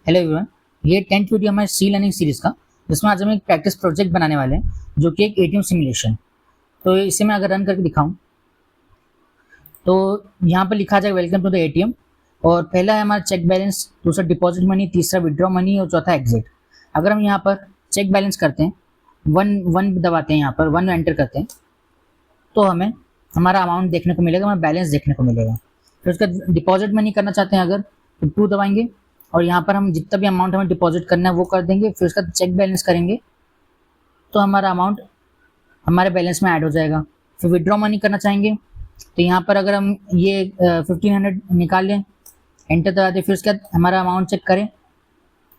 Hello everyone, ये 10th video हमारे सी learning series का, जिसमें आज हम एक प्रैक्टिस प्रोजेक्ट बनाने वाले हैं जो कि एक एटीएम सिमुलेशन। तो इसे मैं अगर रन करके दिखाऊं तो यहाँ पर लिखा जाएगा वेलकम टू द एटीएम, और पहला है हमारा चेक बैलेंस, दूसरा डिपॉजिट मनी, तीसरा विड्रॉ मनी और चौथा एग्जिट। अगर हम यहाँ पर चेक बैलेंस करते हैं, वन दबाते हैं, यहाँ पर 1 एंटर करते हैं तो हमें हमारा अमाउंट देखने को मिलेगा, हमें बैलेंस देखने को मिलेगा। फिर उसका डिपॉजिट मनी करना चाहते हैं अगर तो 2 दबाएंगे और यहाँ पर हम जितना भी अमाउंट हमें डिपॉजिट करना है वो कर देंगे। फिर उसका चेक बैलेंस करेंगे तो हमारा अमाउंट हमारे बैलेंस में ऐड हो जाएगा। फिर विड्रॉ मनी करना चाहेंगे तो यहाँ पर अगर हम ये 1500 निकाल लें, एंटर दबा दें, फिर उसके बाद हमारा अमाउंट चेक करें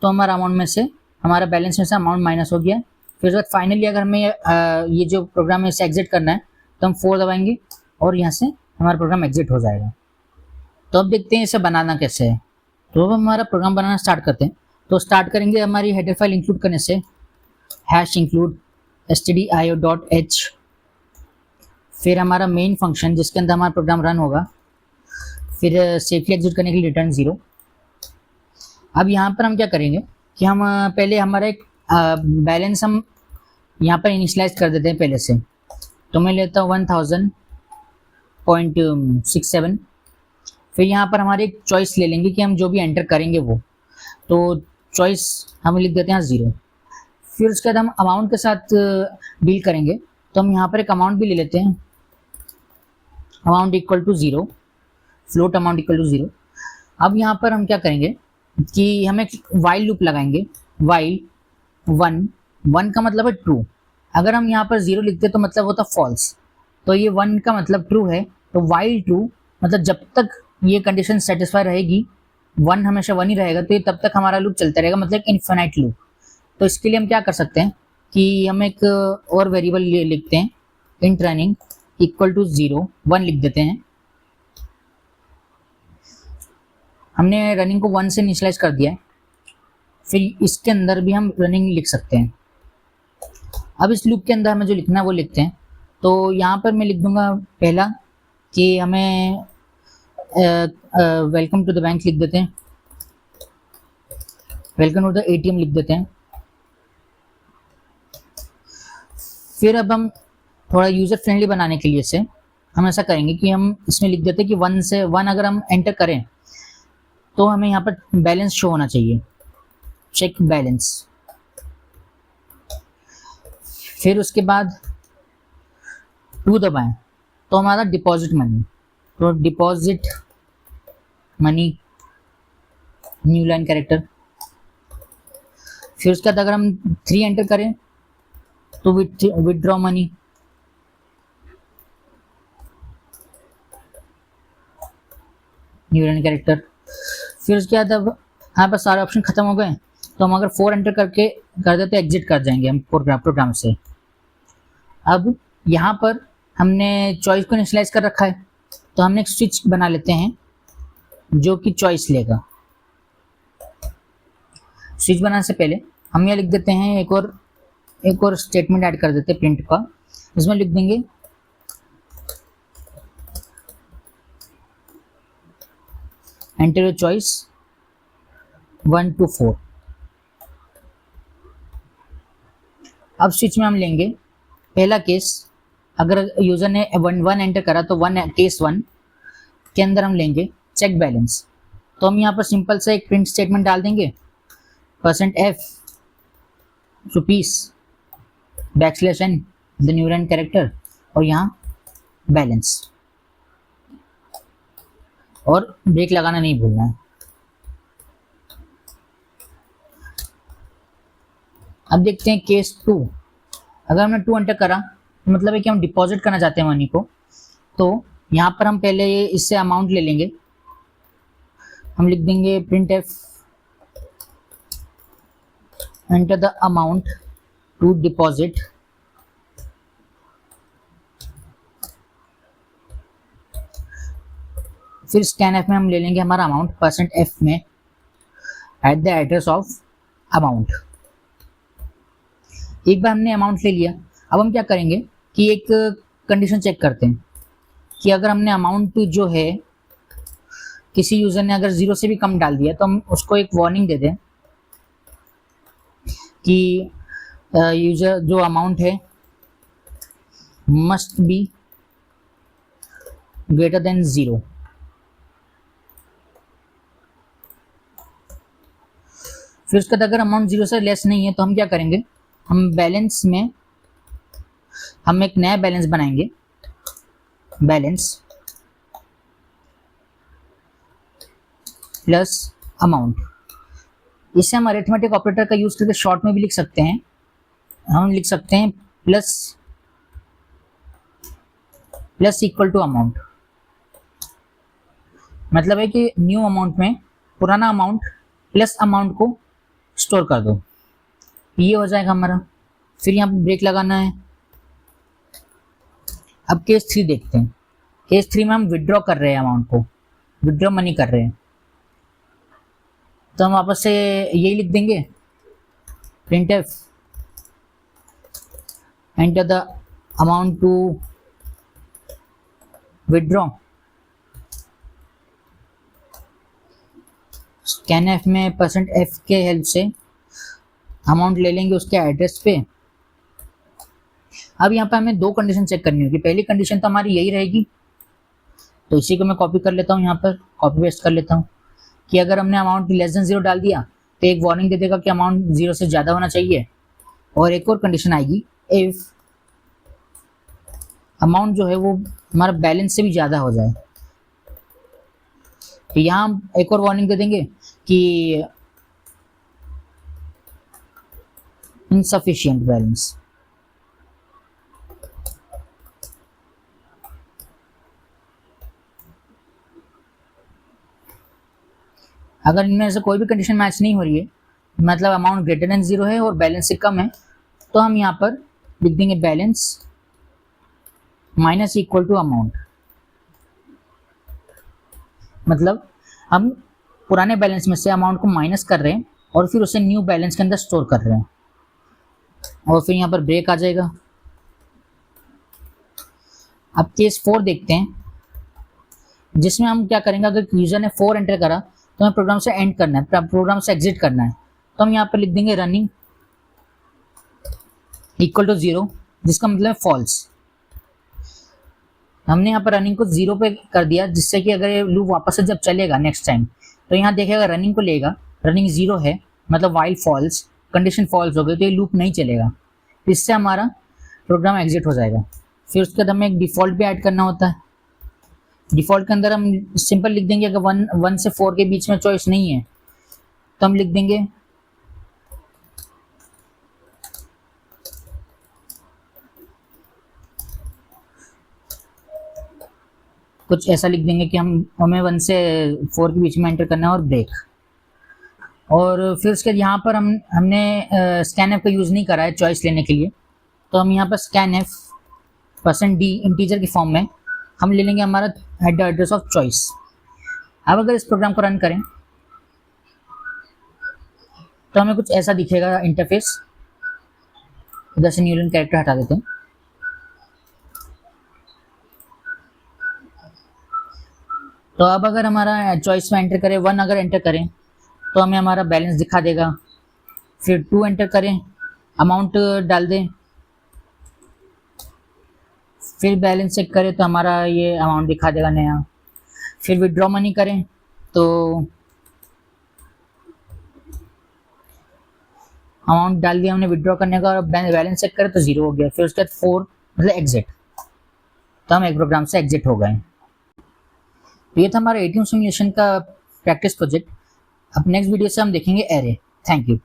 तो हमारा अमाउंट में से हमारा बैलेंस में से अमाउंट माइनस हो गया। फिर उसके बाद फाइनली अगर हमें ये जो प्रोग्राम है इसे एग्जिट करना है तो हम 4 दबाएंगे और यहाँ से हमारा प्रोग्राम एग्जिट हो जाएगा। तो अब देखते हैं इसे बनाना कैसे है। तो अब हमारा प्रोग्राम बनाना स्टार्ट करते हैं। तो स्टार्ट करेंगे हमारी हेडर फाइल इंक्लूड करने से, #include stdio.h, फिर हमारा मेन फंक्शन जिसके अंदर हमारा प्रोग्राम रन होगा, फिर सेफली एग्जिट करने के लिए रिटर्न 0। अब यहाँ पर हम क्या करेंगे कि हम पहले हमारा एक बैलेंस हम यहाँ पर इनिशियलाइज कर देते हैं पहले से। तो मैं लेता हूँ 1000.67। फिर यहाँ पर हमारे एक चॉइस ले लेंगे कि हम जो भी एंटर करेंगे वो, तो चॉइस हम लिख देते हैं 0। फिर उसके बाद हम अमाउंट के साथ डील करेंगे तो हम यहाँ पर एक अमाउंट भी ले लेते हैं, amount equal to 0, float amount equal to 0। अब यहाँ पर हम क्या करेंगे कि हम एक वाइल लूप लगाएंगे, वाइल 1 का मतलब है ट्रू। अगर हम यहाँ पर 0 लिखते तो मतलब होता फॉल्स, तो ये 1 का मतलब ट्रू है, तो वाइल ट्रू मतलब जब तक ये कंडीशन सेटिस्फाई रहेगी, 1 हमेशा 1 ही रहेगा, तो ये तब तक हमारा लूप चलता रहेगा, मतलब एक इन्फिनाइट लूप। तो इसके लिए हम क्या कर सकते हैं कि हम एक और वेरिएबल लिखते हैं, इंट रनिंग इक्वल टू 0, 1 लिख देते हैं। हमने रनिंग को 1 से इनिशियलाइज कर दिया है। फिर इसके अंदर भी हम रनिंग लिख सकते हैं। अब इस लूप के अंदर हमें जो लिखना है वो लिखते हैं। तो यहाँ पर मैं लिख दूंगा पहला कि हमें वेलकम टू द बैंक लिख देते हैं, वेलकम टू द एटीएम लिख देते हैं। फिर अब हम थोड़ा यूज़र फ्रेंडली बनाने के लिए से हम ऐसा करेंगे कि हम इसमें लिख देते हैं कि 1 से 1 अगर हम एंटर करें तो हमें यहाँ पर बैलेंस शो होना चाहिए, चेक बैलेंस। फिर उसके बाद 2 दबाएं तो हमारा डिपॉजिट मनी, तो deposit money new line character. फिर उसके बाद अगर हम 3 एंटर करें तो withdraw money, new line character. फिर उसके बाद अब यहाँ पर सारे ऑप्शन खत्म हो गए तो हम अगर 4 एंटर करके कर देते एग्जिट कर जाएंगे हम प्रोग्राम से। अब यहाँ पर हमने चॉइस को इनिशियलाइज कर रखा है तो हमने एक स्विच बना लेते हैं जो कि चॉइस लेगा। स्विच बनाने से पहले हम ये लिख देते हैं, एक और स्टेटमेंट ऐड कर देते हैं प्रिंट का। इसमें लिख देंगे एंटर योर चॉइस 1 to 4। अब स्विच में हम लेंगे पहला केस, अगर यूजर ने 1 एंटर करा तो केस 1 के अंदर हम लेंगे चेक बैलेंस। तो हम यहाँ पर सिंपल सा एक प्रिंट स्टेटमेंट डाल देंगे, %f rupees \n the new line character और यहाँ बैलेंस, और ब्रेक लगाना नहीं भूलना है। अब देखते हैं केस 2। अगर हमने 2 एंटर करा तो मतलब है कि हम डिपॉजिट करना चाहते हैं मनी को, तो यहाँ पर हम पहले इससे अमाउंट ले लेंगे। हम लिख देंगे printf enter the amount to deposit, फिर scanf में हम ले लेंगे हमारा अमाउंट, %f में at the address of amount. एक बार हमने अमाउंट ले लिया, अब हम क्या करेंगे कि एक कंडीशन चेक करते हैं कि अगर हमने अमाउंट जो है किसी यूज़र ने अगर 0 से भी कम डाल दिया तो हम उसको एक वार्निंग दे दें कि यूजर जो अमाउंट है मस्ट बी ग्रेटर देन 0। फिर उसके बाद अगर अमाउंट 0 से लेस नहीं है तो हम क्या करेंगे, हम बैलेंस में हम एक नया बैलेंस बनाएंगे, बैलेंस प्लस अमाउंट। इससे हम अरिथमेटिक ऑपरेटर का यूज करके शॉर्ट में भी लिख सकते हैं। हम लिख सकते हैं प्लस इक्वल टू अमाउंट। मतलब है कि न्यू अमाउंट में पुराना अमाउंट प्लस अमाउंट को स्टोर कर दो, ये हो जाएगा हमारा। फिर यहाँ ब्रेक लगाना है। अब केस 3 देखते हैं। केस 3 में हम विड्रॉ कर रहे हैं, अमाउंट को विड्रॉ मनी कर रहे हैं, तो हम वापस से यही लिख देंगे, printf enter the amount to withdraw. Scanf में %f के हेल्प से अमाउंट ले लेंगे उसके एड्रेस पे। अब यहाँ पे हमें 2 कंडीशन चेक करनी होगी। पहली कंडीशन तो हमारी यही रहेगी, तो इसी को मैं कॉपी कर लेता हूँ, यहाँ पर कॉपी पेस्ट कर लेता हूँ कि अगर हमने अमाउंट लेस देन 0 डाल दिया तो एक वार्निंग दे देगा कि अमाउंट 0 से ज़्यादा होना चाहिए। और एक और कंडीशन आएगी, इफ अमाउंट जो है वो हमारा बैलेंस से भी ज़्यादा हो जाए, तो यहाँ हम एक और वार्निंग दे देंगे कि इनसफिशिएंट बैलेंस। अगर इनमें से कोई भी कंडीशन मैच नहीं हो रही है, मतलब अमाउंट ग्रेटर देन 0 है और बैलेंस से कम है, तो हम यहाँ पर लिख देंगे balance minus equal to amount. मतलब हम पुराने बैलेंस में से अमाउंट को माइनस कर रहे हैं और फिर उसे न्यू बैलेंस के अंदर स्टोर कर रहे हैं, और फिर यहाँ पर ब्रेक आ जाएगा। अब केस 4 देखते हैं, जिसमें हम क्या करेंगे, अगर यूजर ने 4 एंटर करा तो हमें प्रोग्राम से एंड करना है, प्रोग्राम से एग्जिट करना है। तो हम यहाँ पर लिख देंगे रनिंग इक्वल टू 0, जिसका मतलब है फॉल्स। हमने यहाँ पर रनिंग को 0 पे कर दिया, जिससे कि अगर ये लूप वापस से जब चलेगा नेक्स्ट टाइम तो यहाँ देखेगा रनिंग को लेगा, रनिंग 0 है मतलब वाइल फॉल्स, कंडीशन फॉल्स हो गई तो ये लूप नहीं चलेगा, इससे हमारा प्रोग्राम एग्जिट हो जाएगा। फिर उसके बाद हमें एक डिफ़ॉल्ट भी ऐड करना होता है। डिफ़ॉल्ट के अंदर हम सिंपल लिख देंगे, अगर 1 से 4 के बीच में चॉइस नहीं है तो हम लिख देंगे कुछ ऐसा लिख देंगे कि हमें 1 से 4 के बीच में एंटर करना है और ब्रेक। और फिर उसके यहाँ पर हमने स्कैनएफ का यूज़ नहीं करा है चॉइस लेने के लिए, तो हम यहाँ पर स्कैनएफ %d इंटीजर की फॉर्म में हम ले लेंगे हमारा हेड एड्रेस ऑफ चॉइस। अब अगर इस प्रोग्राम को रन करें तो हमें कुछ ऐसा दिखेगा इंटरफेस। इधर से न्यूलन कैरेक्टर हटा देते हैं। तो अब अगर हमारा चॉइस में एंटर करें 1 अगर एंटर करें तो हमें हमारा बैलेंस दिखा देगा। फिर 2 एंटर करें, अमाउंट डाल दें, फिर बैलेंस चेक करें तो हमारा ये अमाउंट दिखा देगा नया। फिर विड्रॉ मनी करें तो अमाउंट डाल दिया हमने विड्रॉ करने का, और बैलेंस चेक करें तो 0 हो गया। फिर उसके बाद 4 मतलब एग्जिट, तो हम एक प्रोग्राम से एग्जिट हो गए। तो ये था हमारा एटीएम सिमुलेशन का प्रैक्टिस प्रोजेक्ट। अब नेक्स्ट वीडियो से हम देखेंगे एरे। Thank you.